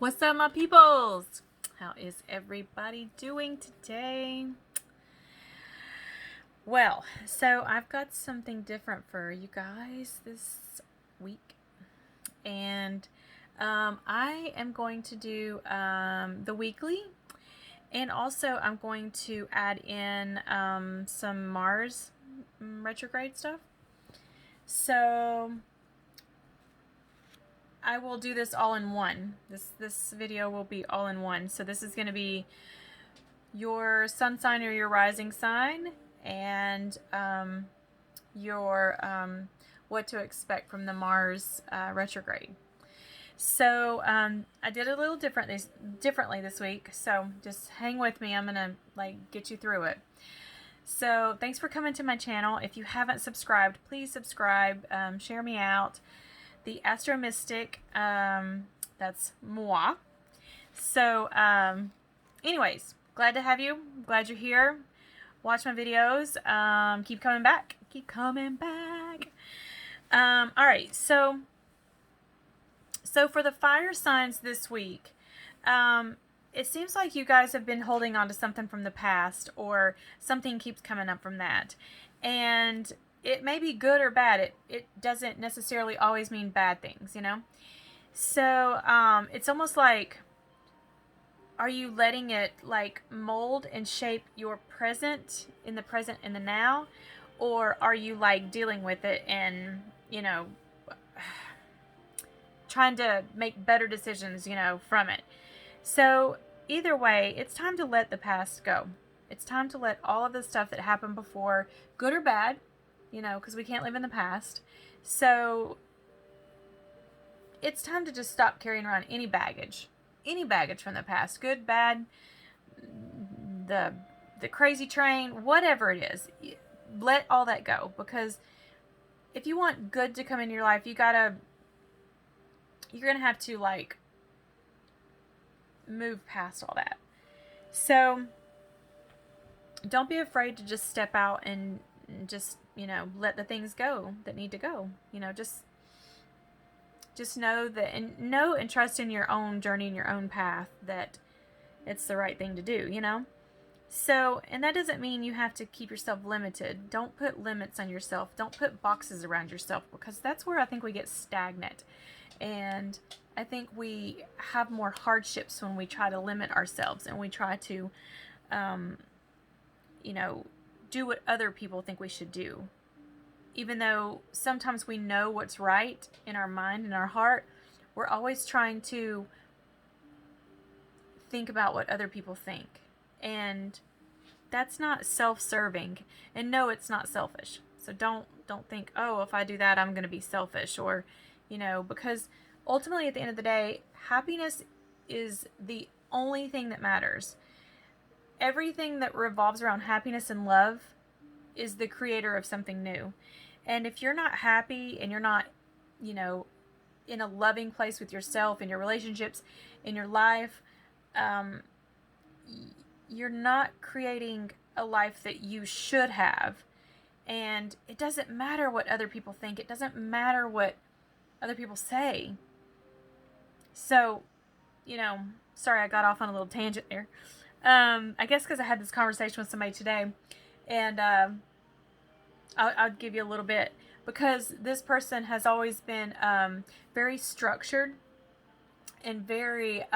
What's up, my peoples? How is everybody doing today? Well, so I've got something different for you guys this week, and I am going to do the weekly, and also I'm going to add in some Mars retrograde stuff. So I will do this all in one. This video will be all in one. So this is going to be your sun sign or your rising sign, and your what to expect from the Mars retrograde. So I did a little differently this week. So just hang with me. I'm gonna get you through it. So thanks for coming to my channel. If you haven't subscribed, please subscribe. Share me out. The Astro Mystic, that's moi. So anyways, glad to have you. Glad you're here. Watch my videos. Keep coming back. Keep coming back. All right. So for the fire signs this week, it seems like you guys have been holding on to something from the past, or something keeps coming up from that. And it may be good or bad. It doesn't necessarily always mean bad things, you know? So it's almost like, are you letting it mold and shape your present in the now, or are you dealing with it and trying to make better decisions from it? So either way, it's time to let the past go. It's time to let all of the stuff that happened before, good or bad, because we can't live in the past. So it's time to just stop carrying around any baggage from the past, good, bad, the crazy train, whatever it is. Let all that go, because if you want good to come into your life, you're gonna have to move past all that. So don't be afraid to just step out and just let the things go that need to go. Just know that, and know and trust in your own journey and your own path, that it's the right thing to do, So, and that doesn't mean you have to keep yourself limited. Don't put limits on yourself. Don't put boxes around yourself, because that's where I think we get stagnant. And I think we have more hardships when we try to limit ourselves, and we try to, do what other people think we should do. Even though sometimes we know what's right in our mind and our heart, we're always trying to think about what other people think. And that's not self-serving. And no, it's not selfish. So don't think, oh, if I do that, I'm going to be selfish. Or, because ultimately at the end of the day, happiness is the only thing that matters. Everything that revolves around happiness and love is the creator of something new. And if you're not happy, and you're not, in a loving place with yourself, in your relationships, in your life, you're not creating a life that you should have. And it doesn't matter what other people think. It doesn't matter what other people say. So, sorry, I got off on a little tangent there. I guess because I had this conversation with somebody today, and I'll give you a little bit, because this person has always been very structured and very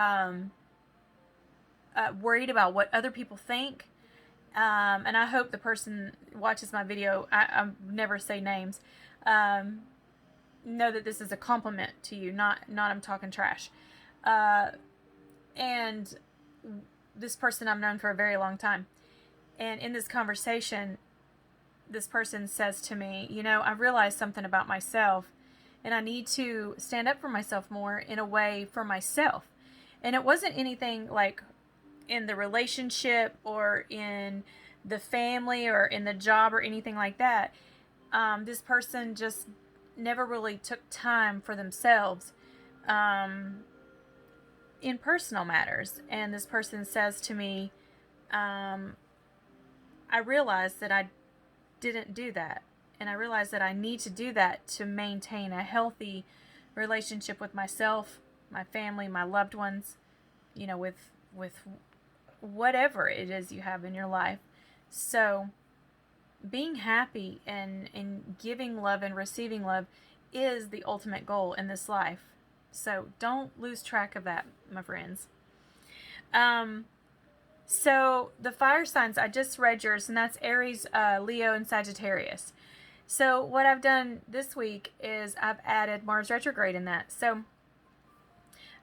worried about what other people think. And I hope the person watches my video. I never say names. Know that this is a compliment to you, not I'm talking trash. And this person I've known for a very long time. And in this conversation, this person says to me, I realized something about myself, and I need to stand up for myself more in a way for myself. And it wasn't anything like in the relationship or in the family or in the job or anything like that. This person just never really took time for themselves in personal matters. And this person says to me, I realized that I didn't do that. And I realized that I need to do that to maintain a healthy relationship with myself my family, my loved ones, you know, with whatever it is you have in your life. So being happy and giving love and receiving love is the ultimate goal in this life. So don't lose track of that, my friends. So the fire signs, I just read yours, and that's Aries, Leo, and Sagittarius. So what I've done this week is I've added Mars retrograde in that. So,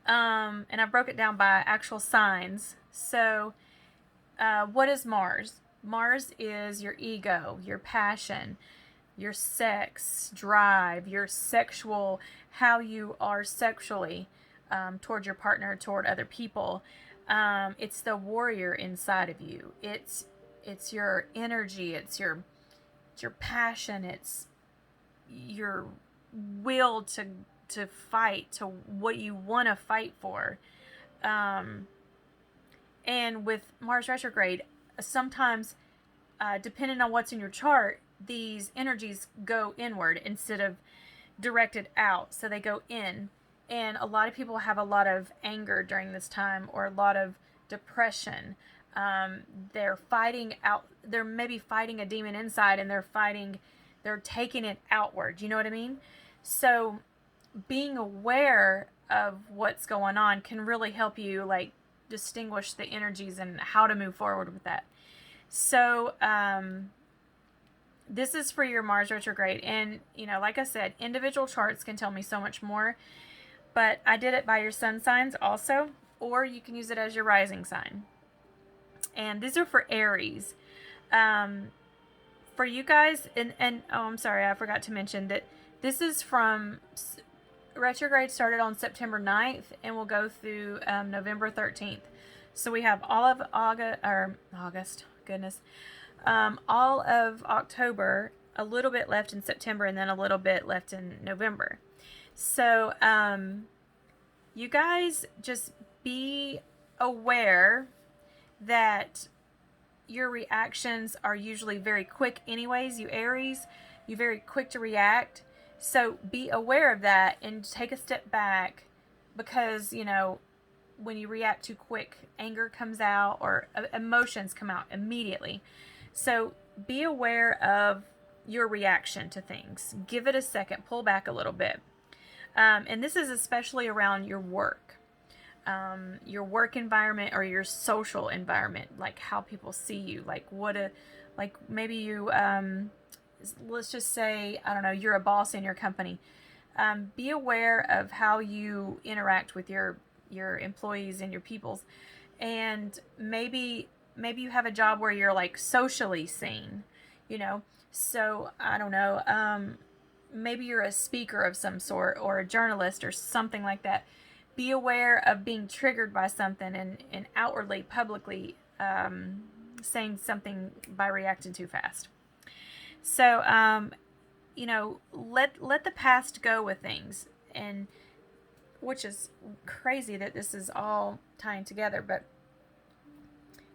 and I broke it down by actual signs. So, what is Mars? Mars is your ego, your passion, your sex drive, your sexual, how you are sexually toward your partner, toward other people. It's the warrior inside of you. It's your energy. It's your passion. It's your will to fight, to what you want to fight for. And with Mars retrograde, sometimes, depending on what's in your chart, these energies go inward instead of directed out. So they go in. And a lot of people have a lot of anger during this time, or a lot of depression. They're fighting out, they're maybe fighting a demon inside, and they're taking it outward. You know what I mean? So being aware of what's going on can really help you, like, distinguish the energies and how to move forward with that. So, this is for your Mars retrograde. And, you know, like I said, individual charts can tell me so much more, but I did it by your sun signs also, or you can use it as your rising sign. And these are for Aries. For you guys, and oh, I'm sorry, I forgot to mention that this is from, retrograde started on September 9th and will go through November 13th. So we have all of August, goodness, all of October, a little bit left in September, and then a little bit left in November. So you guys just be aware that your reactions are usually very quick anyways. You Aries, you're very quick to react. So be aware of that and take a step back, because, you know, when you react too quick, anger comes out, or emotions come out immediately. So be aware of your reaction to things. Give it a second, pull back a little bit. And this is especially around your work environment, or your social environment, like how people see you, like maybe you, let's just say, I don't know, you're a boss in your company. Be aware of how you interact with your employees and your peoples. And maybe you have a job where you're, like, socially seen, you know. So I don't know, maybe you're a speaker of some sort, or a journalist, or something like that. Be aware of being triggered by something, and outwardly, publicly, saying something by reacting too fast. So, you know, let the past go with things, and which is crazy that this is all tying together, but,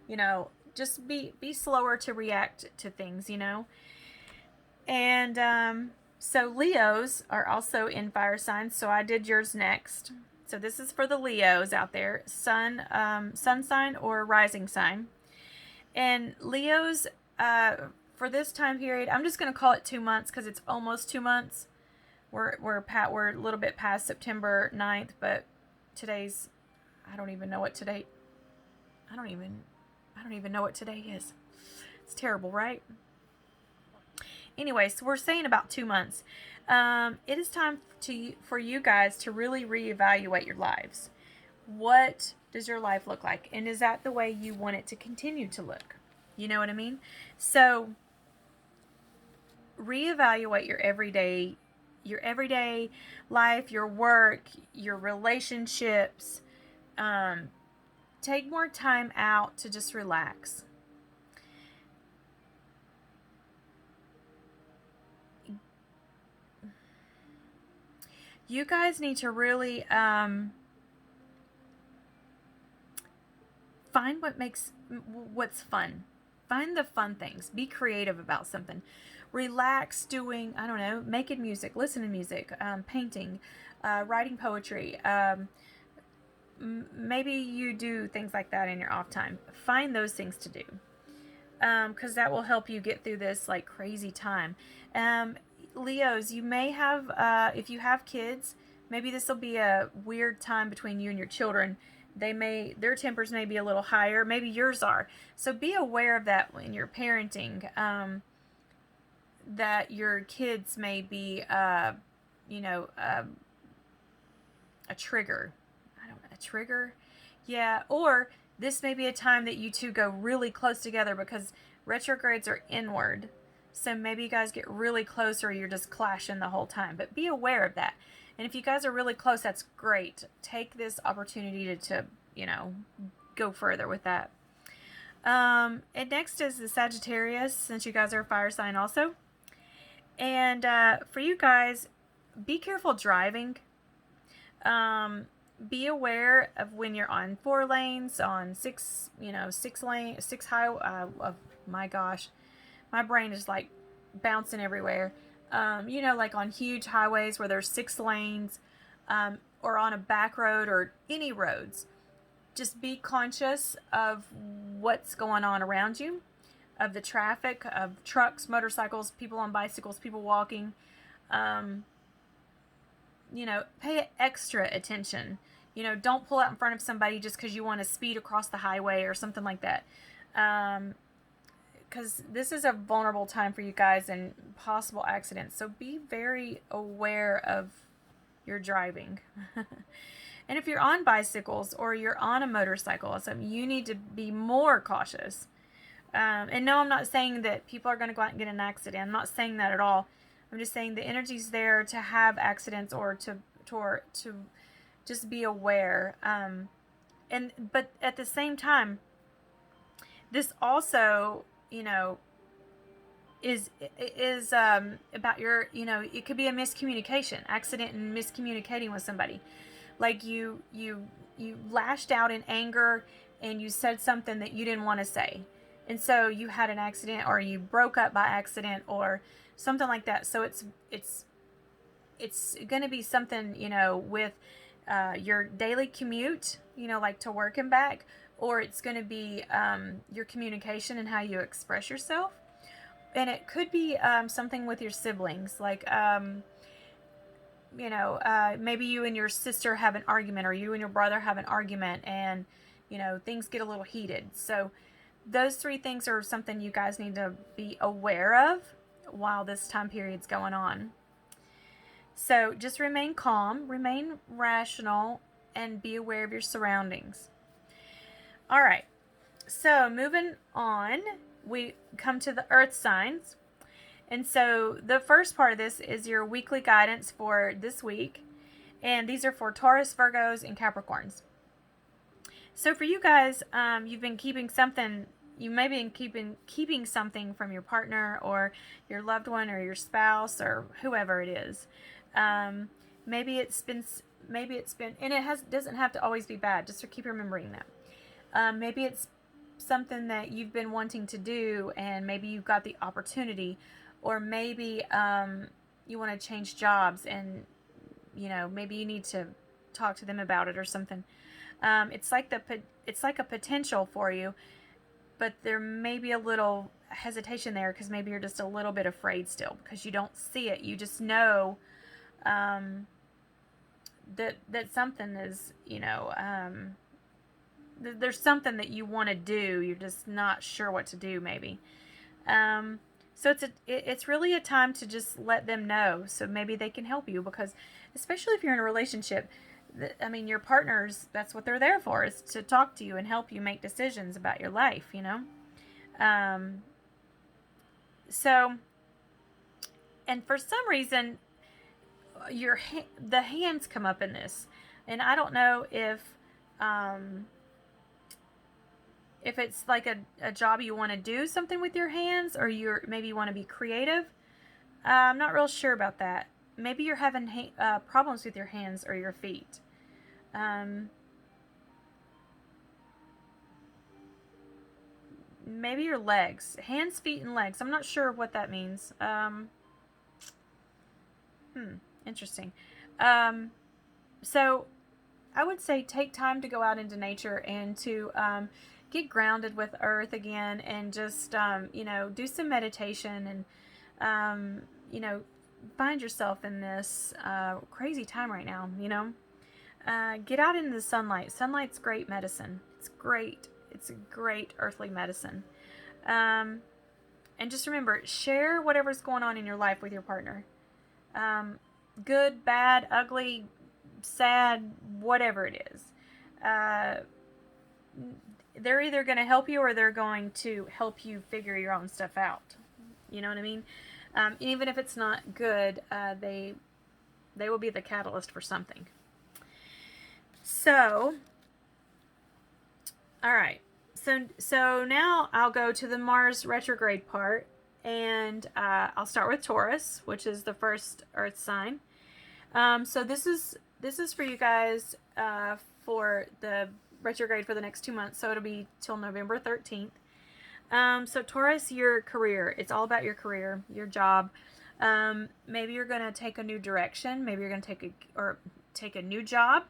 you know, just be slower to react to things, you know. And so Leos are also in fire signs, so I did yours next. So this is for the Leos out there, sun sign or rising sign. And Leos, for this time period, I'm just going to call it 2 months, because it's almost 2 months. We're a little bit past September 9th, but today's, I don't even know what today is. It's terrible, right? Anyway, so we're saying about 2 months. It is time for you guys to really reevaluate your lives. What does your life look like? And is that the way you want it to continue to look? You know what I mean? So reevaluate your everyday life, your work, your relationships. Take more time out to just relax. You guys need to really find what's fun. Find the fun things. Be creative about something. Relax doing, making music, listening to music, painting, writing poetry, maybe you do things like that in your off time. Find those things to do, because that will help you get through this like crazy time. Leos, you may have, if you have kids, maybe this will be a weird time between you and your children. Their tempers may be a little higher, maybe yours are. So be aware of that when you're parenting, that your kids may be, you know, a trigger. I don't know, a trigger? Yeah, or this may be a time that you two go really close together because retrogrades are inward. So maybe you guys get really close or you're just clashing the whole time. But be aware of that. And if you guys are really close, that's great. Take this opportunity to you know, go further with that. And next is the Sagittarius, since you guys are a fire sign also. And for you guys, be careful driving. Be aware of when you're on 4 lanes, on 6 highway. Oh my gosh, my brain is like bouncing everywhere. You know, like on huge highways where there's 6 lanes, or on a back road or any roads. Just be conscious of what's going on around you, of the traffic, of trucks, motorcycles, people on bicycles, people walking. You know, pay extra attention. You know, don't pull out in front of somebody just because you want to speed across the highway or something like that. Because this is a vulnerable time for you guys and possible accidents. So be very aware of your driving. And if you're on bicycles or you're on a motorcycle, you need to be more cautious. And no, I'm not saying that people are going to go out and get an accident. I'm not saying that at all. I'm just saying the energy's there to have accidents or to just be aware. But at the same time, this also, you know, is about your, you know, it could be a miscommunication, accident and miscommunicating with somebody. Like you lashed out in anger and you said something that you didn't want to say. And so you had an accident or you broke up by accident or something like that. So it's going to be something, you know, with your daily commute, you know, like to work and back, or it's going to be your communication and how you express yourself. And it could be something with your siblings, like, you know, maybe you and your sister have an argument, or you and your brother have an argument, and, you know, things get a little heated. So those 3 things are something you guys need to be aware of while this time period's going on. So just remain calm, remain rational, and be aware of your surroundings. All right, so moving on, we come to the earth signs. And so the first part of this is your weekly guidance for this week. And these are for Taurus, Virgos, and Capricorns. So for you guys, you've been keeping something, you may be keeping something from your partner or your loved one or your spouse or whoever it is. Maybe it's been, and doesn't have to always be bad, just to keep remembering that. Maybe it's something that you've been wanting to do and maybe you got the opportunity, or maybe you want to change jobs and, you know, maybe you need to talk to them about it or something. It's like a potential for you, but there may be a little hesitation there because maybe you're just a little bit afraid still because you don't see it. You just know that something is, you know, there's something that you want to do. You're just not sure what to do maybe. So it's really a time to just let them know, so maybe they can help you, because especially if you're in a relationship, I mean, your partners, that's what they're there for, is to talk to you and help you make decisions about your life, you know. So, and for some reason, the hands come up in this, and I don't know if it's like a job you want to do something with your hands, or maybe you want to be creative. I'm not real sure about that. Maybe you're having problems with your hands or your feet. Maybe your legs. Hands, feet, and legs. I'm not sure what that means. Interesting. So I would say take time to go out into nature and to get grounded with earth again, and just you know, do some meditation, and you know, find yourself in this crazy time right now, you know. Get out into the sunlight. Sunlight's great medicine. It's great. It's a great earthly medicine. And just remember, share whatever's going on in your life with your partner. Good, bad, ugly, sad, whatever it is. They're either going to help you, or they're going to help you figure your own stuff out. You know what I mean? Even if it's not good, they will be the catalyst for something. So, all right. So now I'll go to the Mars retrograde part, and I'll start with Taurus, which is the first Earth sign. So this is for you guys for the retrograde for the next 2 months. So it'll be till November 13th. So Taurus, your career. It's all about your career, your job. Maybe you're going to take a new direction. Maybe you're going to take a new job.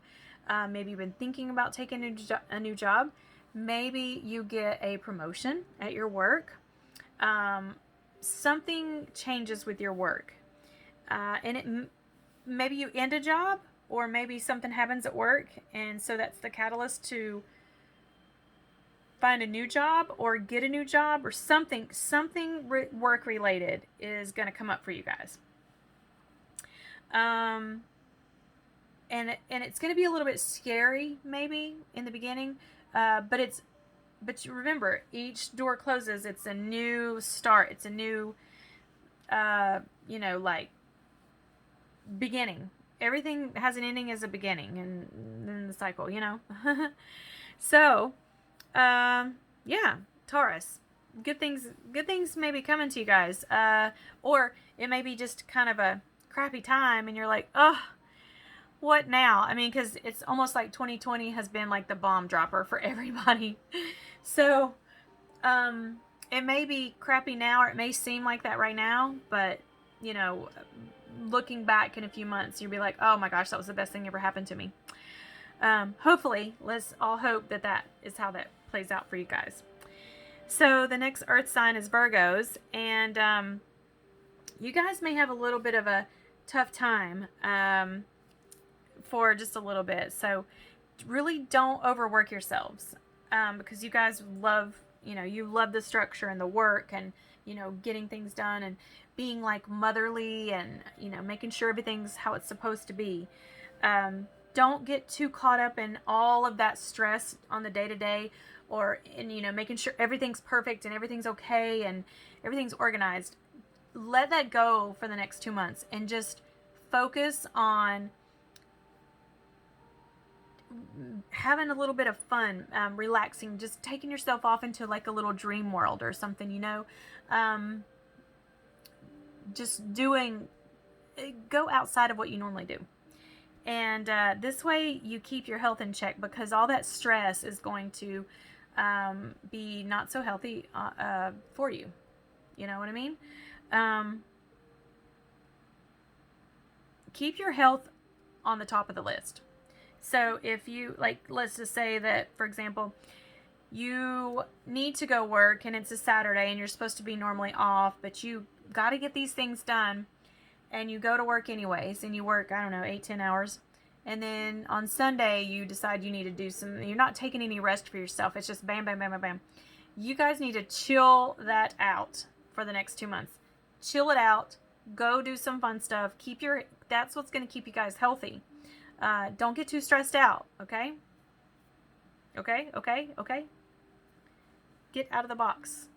Maybe you've been thinking about taking a new job. Maybe you get a promotion at your work. Something changes with your work. And maybe you end a job, or maybe something happens at work, and so that's the catalyst to find a new job or get a new job, or something work related is going to come up for you guys. And it's going to be a little bit scary maybe in the beginning, but you remember, each door closes, it's a new start, it's a new you know, like, beginning. Everything has an ending as a beginning, and then the cycle, you know. So yeah, Taurus, good things may be coming to you guys, or it may be just kind of a crappy time, and you're like, oh, what now? I mean, because it's almost like 2020 has been like the bomb dropper for everybody. So it may be crappy now, or it may seem like that right now, but you know, looking back in a few months, you'll be like, oh my gosh, that was the best thing ever happened to me. Hopefully, let's all hope that is how that plays out for you guys. So the next Earth sign is Virgos, and you guys may have a little bit of a tough time for just a little bit. So really don't overwork yourselves, because you guys love, you know, you love the structure and the work, and you know, getting things done, and being like motherly, and you know, making sure everything's how it's supposed to be. Don't get too caught up in all of that stress on the day-to-day, or in, you know, making sure everything's perfect and everything's okay and everything's organized. Let that go for the next 2 months, and just focus on having a little bit of fun, relaxing, just taking yourself off into like a little dream world or something, you know. Just go outside of what you normally do. And this way you keep your health in check, because all that stress is going to be not so healthy for you. You know what I mean? Keep your health on the top of the list. So if you, like, let's just say that, for example, you need to go work and it's a Saturday and you're supposed to be normally off, but you got to get these things done, and you go to work anyways, and you work, I don't know, 8-10 hours. And then on Sunday, you decide you need to do you're not taking any rest for yourself. It's just bam, bam, bam, bam, bam. You guys need to chill that out for the next 2 months. Chill it out. Go do some fun stuff. That's what's going to keep you guys healthy. Don't get too stressed out. Okay? Okay? Get out of the box.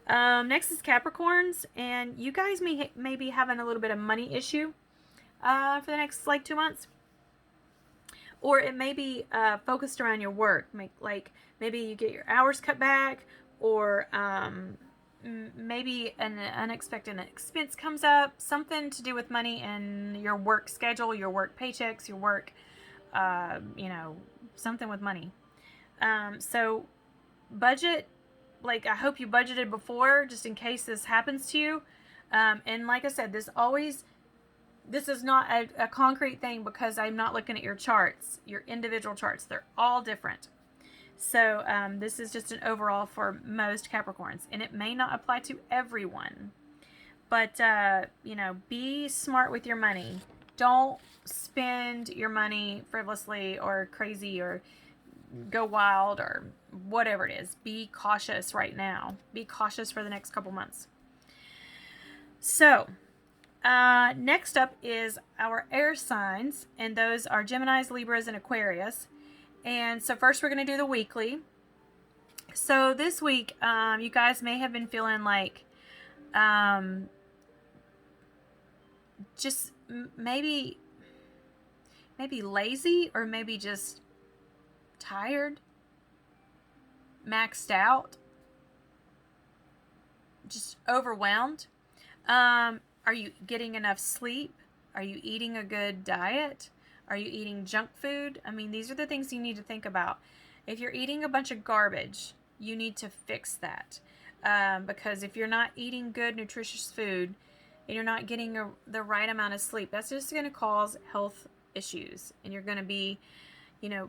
Next is Capricorns, and you guys may be having a little bit of money issue for the next like 2 months, or it may be focused around your work. Like maybe you get your hours cut back, or maybe an unexpected expense comes up, something to do with money and your work schedule, your work paychecks, your work, you know, something with money. So budget. Like, I hope you budgeted before, just in case this happens to you. And like I said, this always, this is not a concrete thing because I'm not looking at your charts, your individual charts. They're all different. So this is just an overall for most Capricorns, and it may not apply to everyone. But, you know, be smart with your money. Don't spend your money frivolously or crazy or go wild or whatever it is. Be cautious right now. Be cautious for the next couple months. So, next up is our air signs, and those are Geminis, Libras, and Aquarius. And so first we're going to do the weekly. So this week, you guys may have been feeling like just maybe lazy, or maybe just tired, maxed out, just overwhelmed. Are you getting enough sleep? Are you eating a good diet? Are you eating junk food? I mean, these are the things you need to think about. If you're eating a bunch of garbage, you need to fix that. Because if you're not eating good, nutritious food, and you're not getting the right amount of sleep, that's just going to cause health issues. And you're going to be, you know,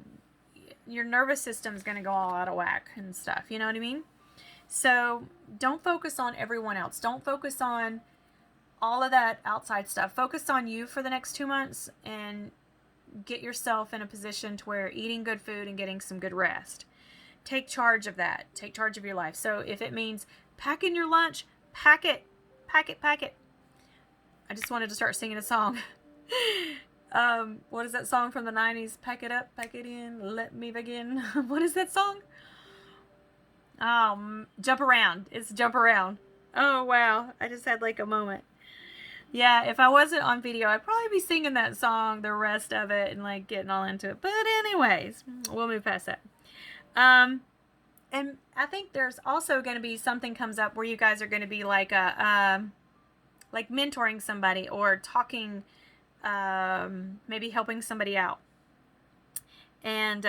your nervous system is going to go all out of whack and stuff. You know what I mean? So don't focus on everyone else. Don't focus on all of that outside stuff. Focus on you for the next 2 months and get yourself in a position to where eating good food and getting some good rest. Take charge of that. Take charge of your life. So if it means packing your lunch, pack it. Pack it, pack it. I just wanted to start singing a song. What is that song from the 90s? Pack it up, pack it in, let me begin. What is that song? Jump Around. It's Jump Around. Oh, wow. I just had like a moment. Yeah, if I wasn't on video, I'd probably be singing that song, the rest of it, and like getting all into it. But anyways, we'll move past that. And I think there's also going to be something comes up where you guys are going to be like like mentoring somebody or talking, maybe helping somebody out. And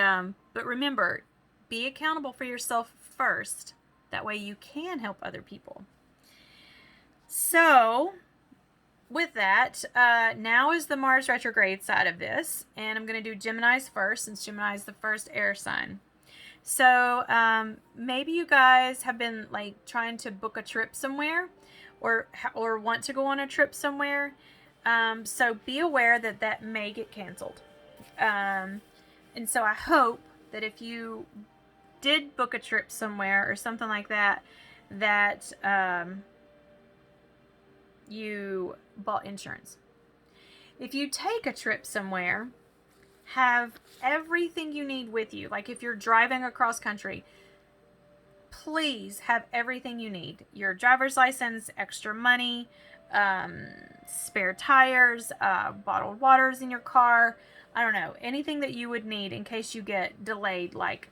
but remember, be accountable for yourself first. That way you can help other people. So with that, now is the Mars retrograde side of this, and I'm going to do Gemini's first, since Gemini is the first air sign. So maybe you guys have been like trying to book a trip somewhere, or want to go on a trip somewhere. So be aware that that may get canceled. And so I hope that if you did book a trip somewhere or something like that, that you bought insurance. If you take a trip somewhere, have everything you need with you. Like if you're driving across country, please have everything you need. Your driver's license, extra money, spare tires, bottled waters in your car. I don't know, anything that you would need in case you get delayed, like,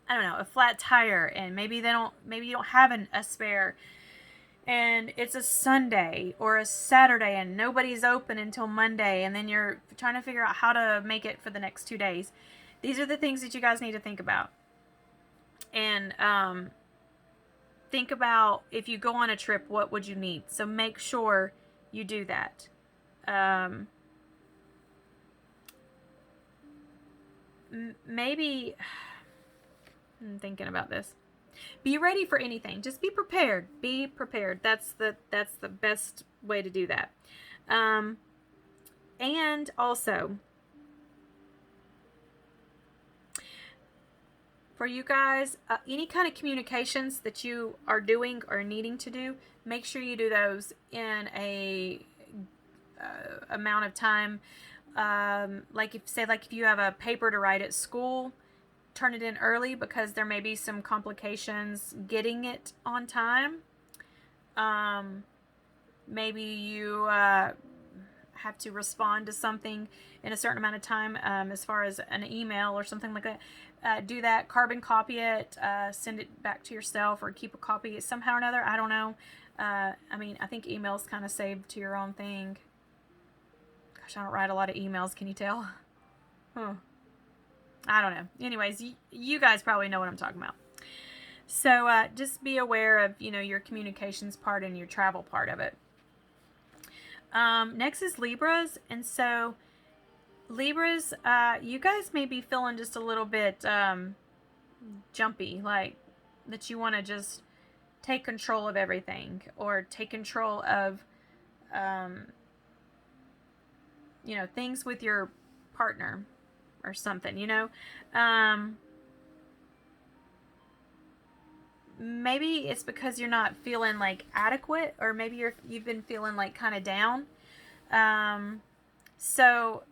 I don't know, a flat tire, and maybe you don't have a spare, and it's a Sunday or a Saturday and nobody's open until Monday, and then you're trying to figure out how to make it for the next 2 days. These are the things that you guys need to think about. And think about, if you go on a trip, what would you need? So make sure you do that. Maybe, I'm thinking about this. Be ready for anything. Just be prepared. Be prepared. That's the best way to do that. And also, for you guys, any kind of communications that you are doing or needing to do, make sure you do those in a amount of time. Like if you have a paper to write at school, turn it in early, because there may be some complications getting it on time. Maybe you have to respond to something in a certain amount of time, as far as an email or something like that. Do that, carbon copy it, send it back to yourself, or keep a copy somehow or another. I don't know. I mean, I think email's kind of saved to your own thing. Gosh, I don't write a lot of emails. Can you tell? I don't know. Anyways, you guys probably know what I'm talking about. So just be aware of, your communications part and your travel part of it. Next is Libras. And so Libras, you guys may be feeling just a little bit jumpy, like that you want to just take control of everything, or take control of things with your partner or something, maybe it's because you're not feeling like adequate, or maybe you've been feeling like kind of down. So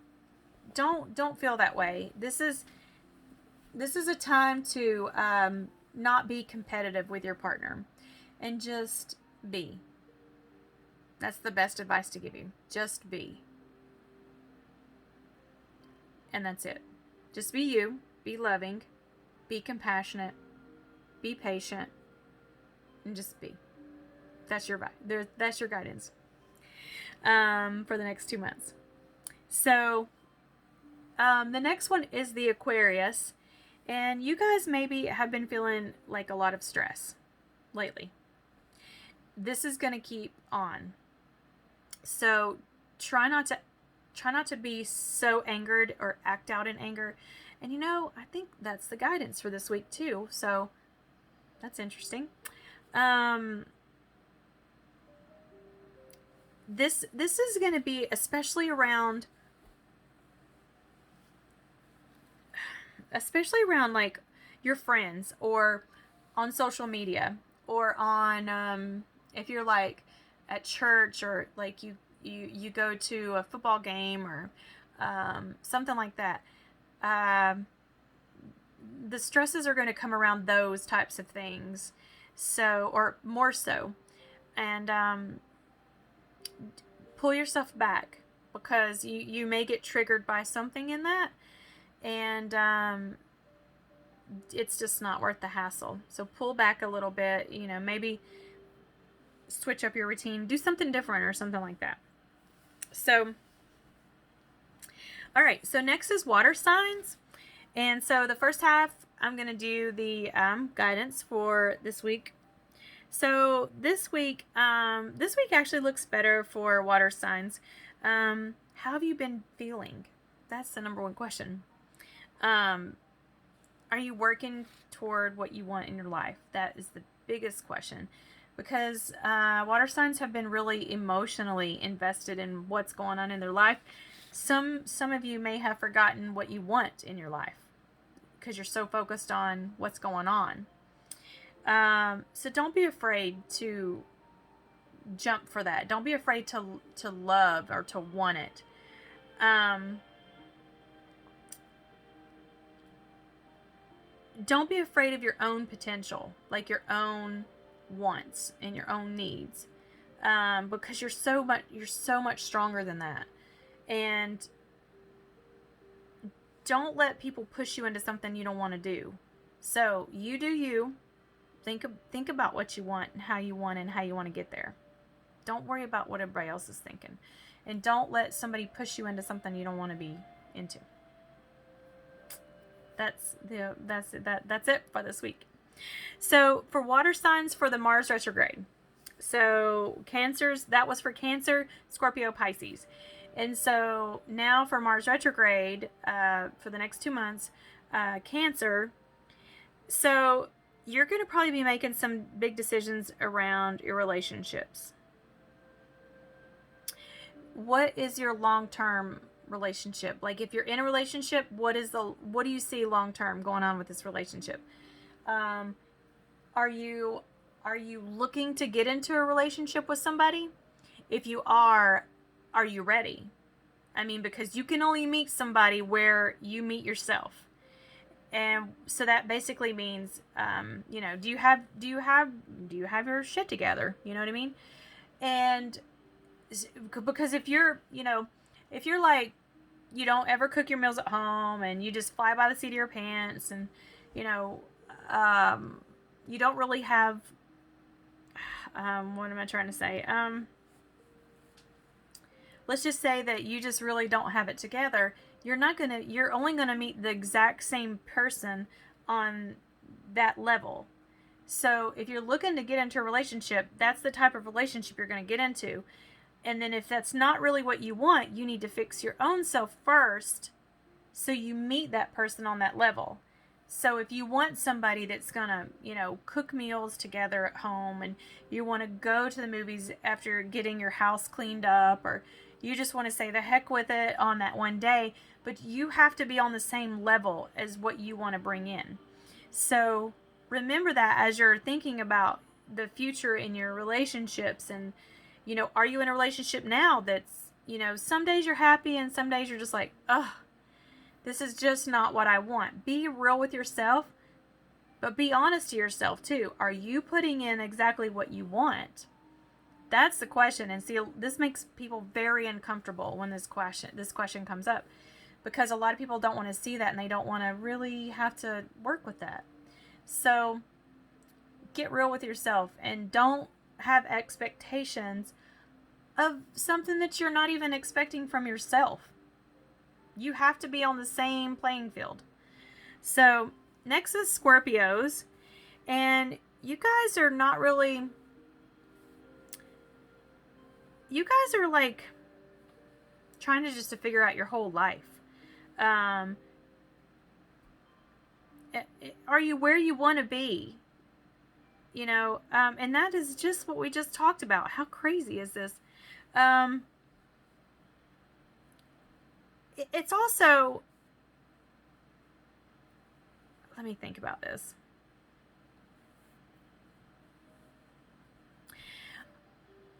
don't feel that way. This is a time to not be competitive with your partner, and just be. That's the best advice to give you. Just be. And that's it. Just be you. Be loving. Be compassionate. Be patient. And just be. That's your guidance for the next 2 months. So the next one is the Aquarius. And you guys maybe have been feeling like a lot of stress lately. This is going to keep on. So try not to be so angered or act out in anger. And I think that's the guidance for this week too. So that's interesting. This is going to be especially around like your friends, or on social media, or on if you're like at church, or like you go to a football game, or something like that. The stresses are going to come around those types of things, so, or more so. And pull yourself back, because you may get triggered by something in that, and it's just not worth the hassle. So pull back a little bit, maybe switch up your routine, do something different or something like that. So, all right, so next is water signs. And so the first half, I'm going to do the guidance for this week. So this week actually looks better for water signs. How have you been feeling? That's the number one question. Are you working toward what you want in your life? That is the biggest question, because water signs have been really emotionally invested in what's going on in their life. Some of you may have forgotten what you want in your life, because you're so focused on what's going on. So don't be afraid to jump for that. Don't be afraid to love or to want it. Don't be afraid of your own potential, like your own wants and your own needs, because you're so much stronger than that. And don't let people push you into something you don't want to do. So you do you. Think about what you want and how you want to get there. Don't worry about what everybody else is thinking, and don't let somebody push you into something you don't want to be into. That's it for this week. So for water signs, for the Mars retrograde. So Cancers, that was for Cancer, Scorpio, Pisces. And so now for Mars retrograde, for the next 2 months, Cancer. So you're going to probably be making some big decisions around your relationships. What is your long-term relationship? Like, if you're in a relationship, what do you see long-term going on with this relationship? Are you looking to get into a relationship with somebody? If you are you ready? I mean, because you can only meet somebody where you meet yourself. And so that basically means, do you have your shit together? You know what I mean? And because if you're like, you don't ever cook your meals at home, and you just fly by the seat of your pants, and, you don't really have, what am I trying to say? Let's just say that you just really don't have it together. You're only gonna meet the exact same person on that level. So if you're looking to get into a relationship, that's the type of relationship you're gonna get into. And then if that's not really what you want, you need to fix your own self first so you meet that person on that level. So if you want somebody that's going to, you know, cook meals together at home, and you want to go to the movies after getting your house cleaned up, or you just want to say the heck with it on that one day, but you have to be on the same level as what you want to bring in. So remember that as you're thinking about the future in your relationships. And, you know, are you in a relationship now that's, you know, some days you're happy and some days you're just like, ugh, this is just not what I want. Be real with yourself, but be honest to yourself too. Are you putting in exactly what you want? That's the question. And see, this makes people very uncomfortable when this question comes up, because a lot of people don't want to see that, and they don't want to really have to work with that. So get real with yourself and don't have expectations of something that you're not even expecting from yourself. You have to be on the same playing field. So next is Scorpios. And you guys are not really... You guys are like trying to just to figure out your whole life. Are you where you want to be? You know, and that is just what we just talked about. How crazy is this? It's also, let me think about this.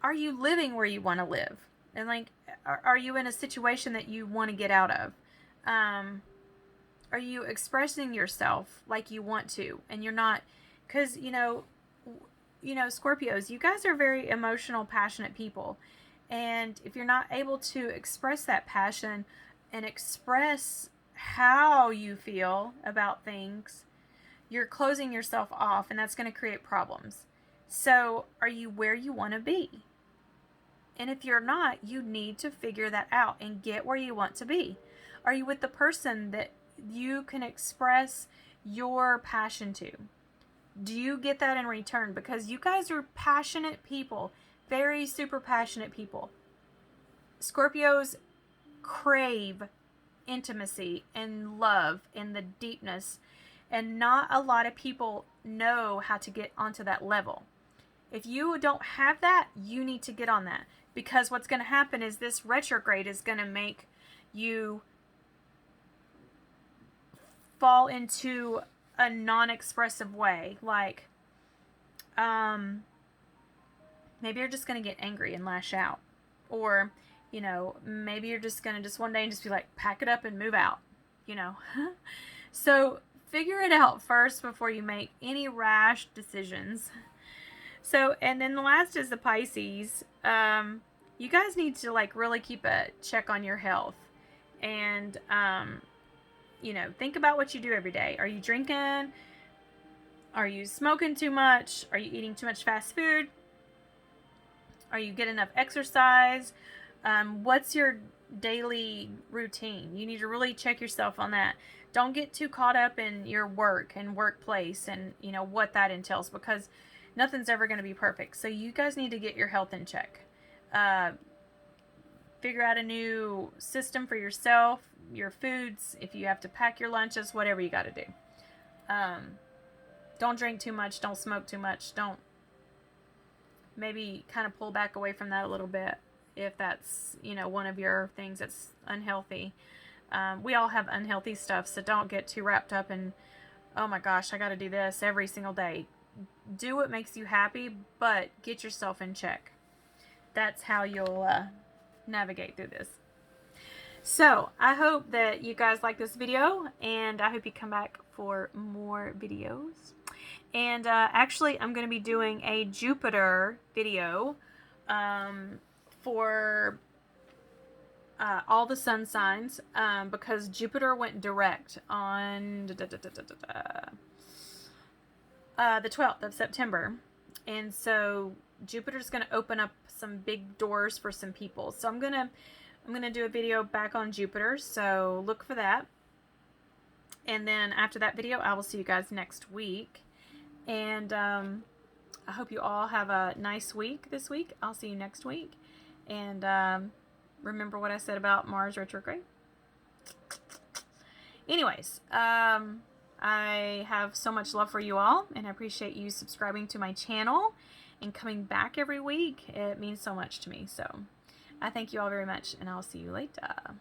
Are you living where you want to live? And like, are you in a situation that you want to get out of? Are you expressing yourself like you want to, and you're not? Because, you know, Scorpios, you guys are very emotional, passionate people. And if you're not able to express that passion and express how you feel about things, you're closing yourself off, and that's going to create problems. So are you where you want to be? And if you're not, you need to figure that out and get where you want to be. Are you with the person that you can express your passion to? Do you get that in return? Because you guys are passionate people, very super passionate people. Scorpios crave intimacy and love and the deepness, and not a lot of people know how to get onto that level. If you don't have that, you need to get on that, because what's going to happen is this retrograde is going to make you fall into a non-expressive way. Like, maybe you're just going to get angry and lash out, or, you know, maybe you're just going to just one day and just be like, pack it up and move out, you know. So figure it out first before you make any rash decisions. So, and then the last is the Pisces. You guys need to like really keep a check on your health, and you know, think about what you do every day. Are you drinking? Are you smoking too much? Are you eating too much fast food? Are you getting enough exercise? What's your daily routine? You need to really check yourself on that. Don't get too caught up in your work and workplace and, you know, what that entails, because nothing's ever going to be perfect. So you guys need to get your health in check. Figure out a new system for yourself, your foods, if you have to pack your lunches, whatever you got to do. Don't drink too much. Don't smoke too much. Don't, maybe kind of pull back away from that a little bit if that's, you know, one of your things that's unhealthy. We all have unhealthy stuff, so don't get too wrapped up in, oh my gosh, I got to do this every single day. Do what makes you happy, but get yourself in check. That's how you'll navigate through this. So I hope that you guys like this video, and I hope you come back for more videos. And actually, I'm going to be doing a Jupiter video for all the sun signs, because Jupiter went direct on the 12th of September. And so Jupiter's going to open up some big doors for some people. So I'm going to do a video back on Jupiter, so look for that. And then after that video, I will see you guys next week. And I hope you all have a nice week this week. I'll see you next week. And remember what I said about Mars retrograde? Anyways, I have so much love for you all, and I appreciate you subscribing to my channel and coming back every week. It means so much to me. So I thank you all very much, and I'll see you later.